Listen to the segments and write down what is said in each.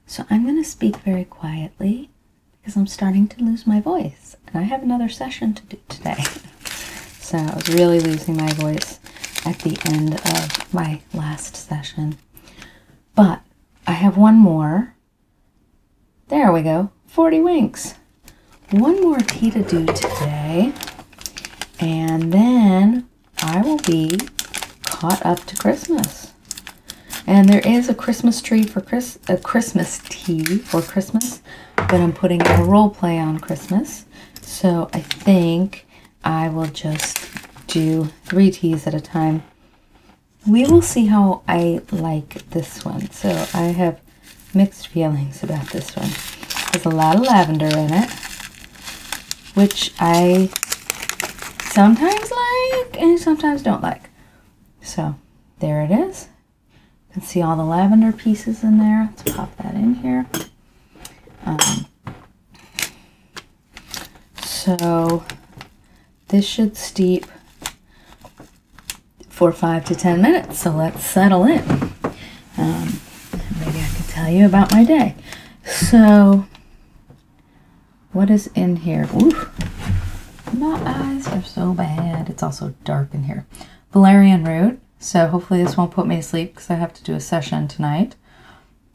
So I'm going to speak very quietly because I'm starting to lose my voice. And I have another session to do today. So I was really losing my voice at the end of my last session. But I have one more. There we go. 40 winks. One more tea to do today. And then I will be caught up to Christmas. And there is a Christmas tree for a Christmas tea for Christmas, but I'm putting a role play on Christmas. So I think I will just do 3 teas at a time. We will see how I like this one. So I have mixed feelings about this one. There's a lot of lavender in it, which I sometimes like and sometimes don't like. So there it is. You can see all the lavender pieces in there. Let's pop that in here. So this should steep for 5 to 10 minutes. So let's settle in. Maybe I can tell you about my day. So what is in here? Ooh, my eyes are so bad. It's also dark in here. Valerian root. So hopefully this won't put me to sleep because I have to do a session tonight.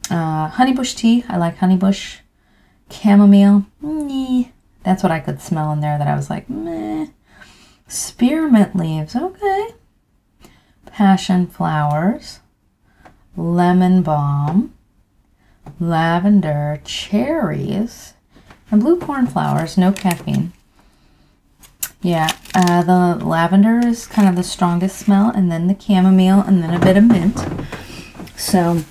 Honeybush tea. I like honeybush. Chamomile. That's what I could smell in there that I was like, meh. Spearmint leaves. Okay. Passion flowers. Lemon balm. Lavender. Cherries. And blue cornflowers. No caffeine. Yeah, the lavender is kind of the strongest smell, and then the chamomile, and then a bit of mint. So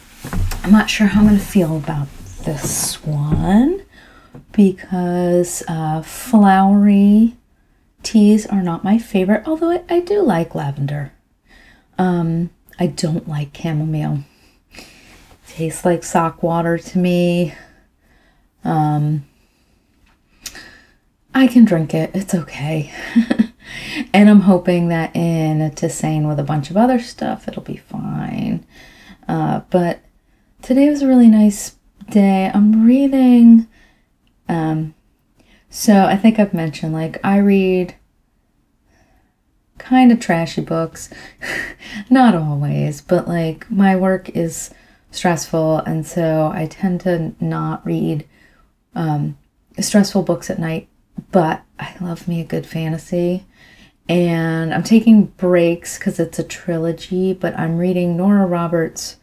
I'm not sure how I'm going to feel about this one because flowery teas are not my favorite, although I do like lavender. I don't like chamomile. It tastes like sock water to me. I can drink it. It's okay. And I'm hoping that in a tisane with a bunch of other stuff, it'll be fine. But today was a really nice day. I'm reading. So I think I've mentioned, like, I read kind of trashy books. Not always, but like my work is stressful. And so I tend to not read stressful books at night. But I love me a good fantasy, and I'm taking breaks because it's a trilogy, but I'm reading Nora Roberts'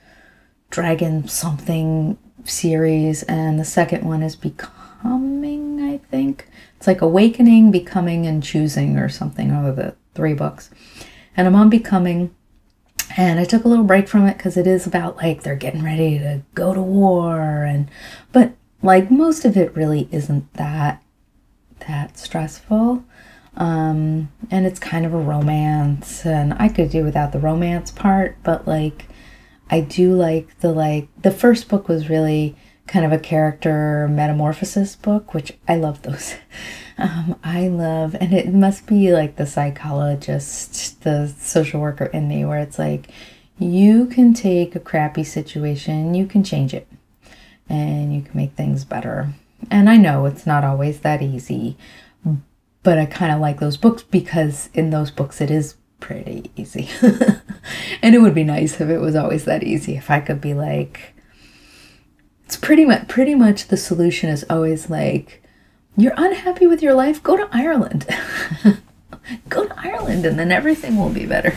Dragon Something series, and the second one is Becoming, I think. It's like Awakening, Becoming, and Choosing or something, or the 3 books. And I'm on Becoming, and I took a little break from it because it is about, like, they're getting ready to go to war, but, like, most of it really isn't that stressful, and it's kind of a romance, and I could do without the romance part, but like I do like the first book was really kind of a character metamorphosis book, which I love those. I love, and it must be like the psychologist, the social worker in me, where it's like you can take a crappy situation, you can change it, and you can make things better. And I know it's not always that easy, but I kind of like those books because in those books it is pretty easy. And it would be nice if it was always that easy. If I could be like, it's pretty much the solution is always like, you're unhappy with your life, go to Ireland. Go to Ireland and then everything will be better.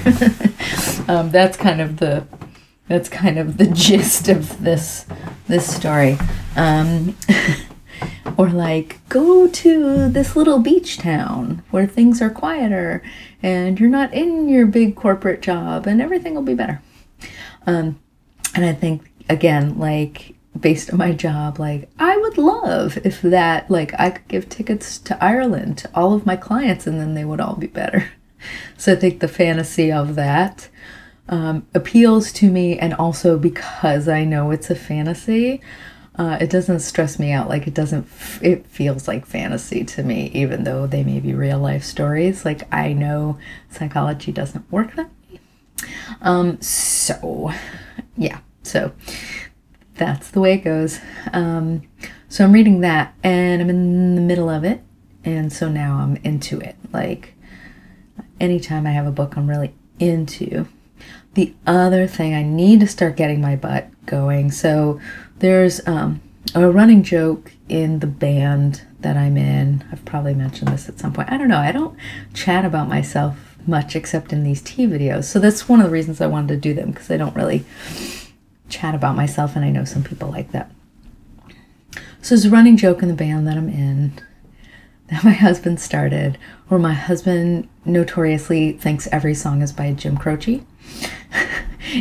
That's kind of the gist of this story. Or like, go to this little beach town where things are quieter and you're not in your big corporate job and everything will be better. And I think, again, like, based on my job, like, I would love if that, like, I could give tickets to Ireland to all of my clients and then they would all be better. So I think the fantasy of that appeals to me, and also because I know it's a fantasy, it doesn't stress me out. Like, it feels like fantasy to me, even though they may be real life stories. Like, I know psychology doesn't work that way. So yeah, so that's the way it goes. So I'm reading that and I'm in the middle of it. And so now I'm into it. Like anytime I have a book I'm really into. The other thing, I need to start getting my butt going. So there's a running joke in the band that I'm in. I've probably mentioned this at some point. I don't know. I don't chat about myself much except in these tea videos. So that's one of the reasons I wanted to do them, because I don't really chat about myself, and I know some people like that. So there's a running joke in the band that I'm in that my husband started, where my husband notoriously thinks every song is by Jim Croce.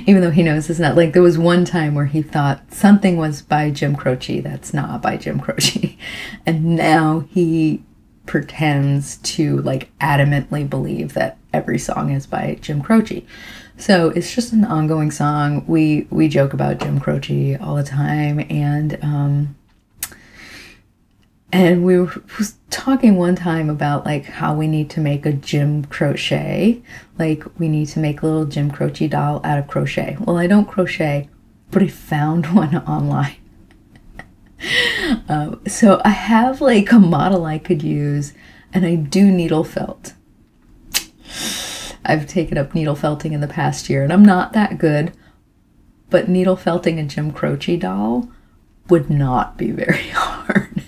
Even though he knows it's not. Like, there was one time where he thought something was by Jim Croce that's not by Jim Croce. And now he pretends to, like, adamantly believe that every song is by Jim Croce. So it's just an ongoing song. We joke about Jim Croce all the time. And we were talking one time about, like, how we need to make a Jim Crochet. Like, we need to make a little Jim Croce doll out of crochet. Well, I don't crochet, but I found one online. So I have, like, a model I could use, and I do needle felt. I've taken up needle felting in the past year, and I'm not that good, but needle felting a Jim Croce doll would not be very hard.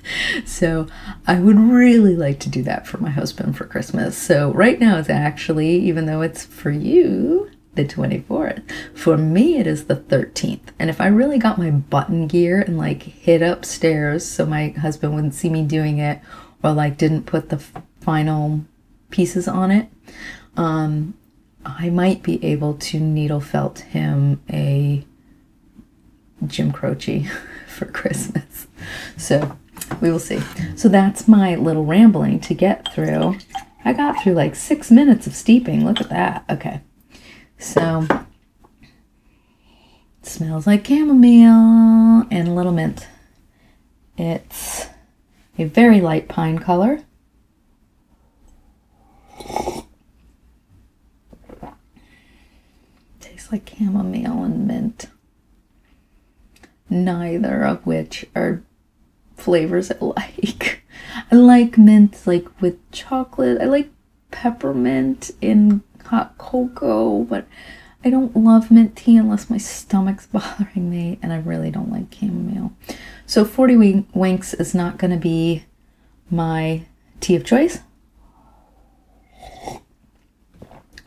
So I would really like to do that for my husband for Christmas. So right now it's actually, even though it's for you, the 24th, for me it is the 13th. And if I really got my button gear and, like, hid upstairs so my husband wouldn't see me doing it, or, like, didn't put the final pieces on it, I might be able to needle felt him a Jim Croce for Christmas. So we will see. So that's my little rambling to get through. I got through like 6 minutes of steeping. Look at that. Okay. So it smells like chamomile and a little mint. It's a very light pine color. Tastes like chamomile and mint. Neither of which are flavors I like. I like mint, like, with chocolate. I like peppermint in hot cocoa, but I don't love mint tea unless my stomach's bothering me, and I really don't like chamomile. So 40 Winks is not going to be my tea of choice.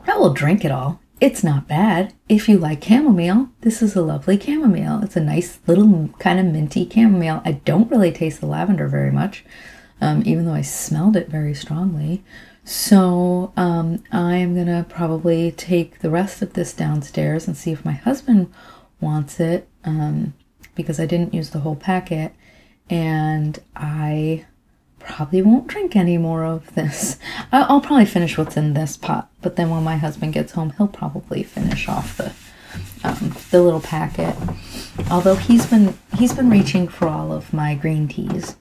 I will drink it all. It's not bad. If you like chamomile, this is a lovely chamomile. It's a nice little kind of minty chamomile. I don't really taste the lavender very much, even though I smelled it very strongly. So I'm going to probably take the rest of this downstairs and see if my husband wants it, because I didn't use the whole packet, and I probably won't drink any more of this. I'll probably finish what's in this pot, but then when my husband gets home, he'll probably finish off the little packet. Although he's been reaching for all of my green teas,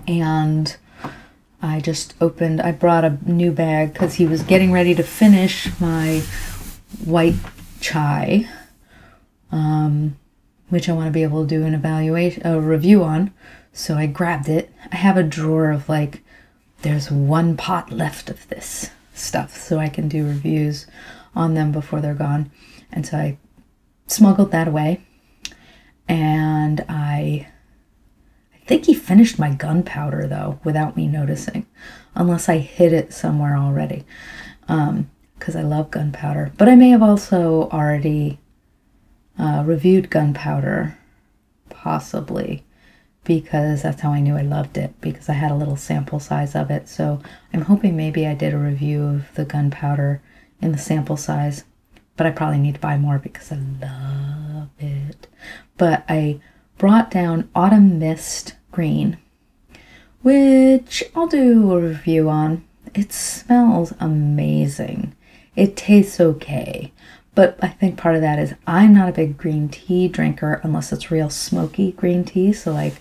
and I brought a new bag because he was getting ready to finish my white chai, which I want to be able to do a review on. So I grabbed it. I have a drawer of, like, there's one pot left of this stuff, so I can do reviews on them before they're gone. And so I smuggled that away. And I think he finished my gunpowder, though, without me noticing, unless I hid it somewhere already, because I love gunpowder. But I may have also already reviewed gunpowder, possibly, because that's how I knew I loved it, because I had a little sample size of it. So I'm hoping maybe I did a review of the gunpowder in the sample size, but I probably need to buy more because I love it. But I brought down Autumn Mist Green, which I'll do a review on. It smells amazing. It tastes okay. But I think part of that is I'm not a big green tea drinker unless it's real smoky green tea. So, like,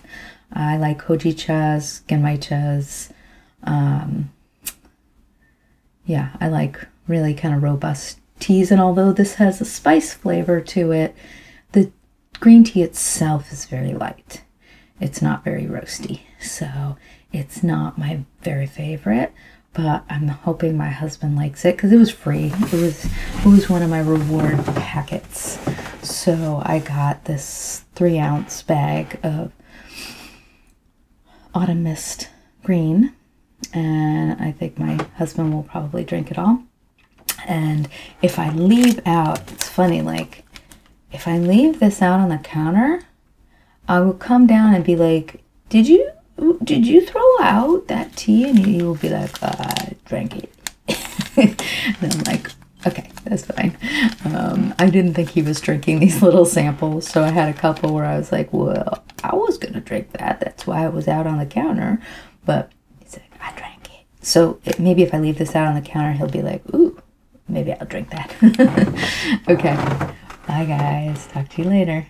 I like hojichas, genmaichas. Yeah, I like really kind of robust teas. And although this has a spice flavor to it, the green tea itself is very light. It's not very roasty, so it's not my very favorite, but I'm hoping my husband likes it because it was free. It was one of my reward packets. So I got this 3-ounce bag of Autumn Mist Green, and I think my husband will probably drink it all. And if I leave out, it's funny, like if I leave this out on the counter, I will come down and be like, did you throw out that tea? And he will be like, I drank it. And I'm like, okay, that's fine. I didn't think he was drinking these little samples, so I had a couple where I was like, well, I was gonna drink that. That's why it was out on the counter. But he's like, I drank it. So maybe if I leave this out on the counter, he'll be like, ooh, maybe I'll drink that. Okay. Bye, guys. Talk to you later.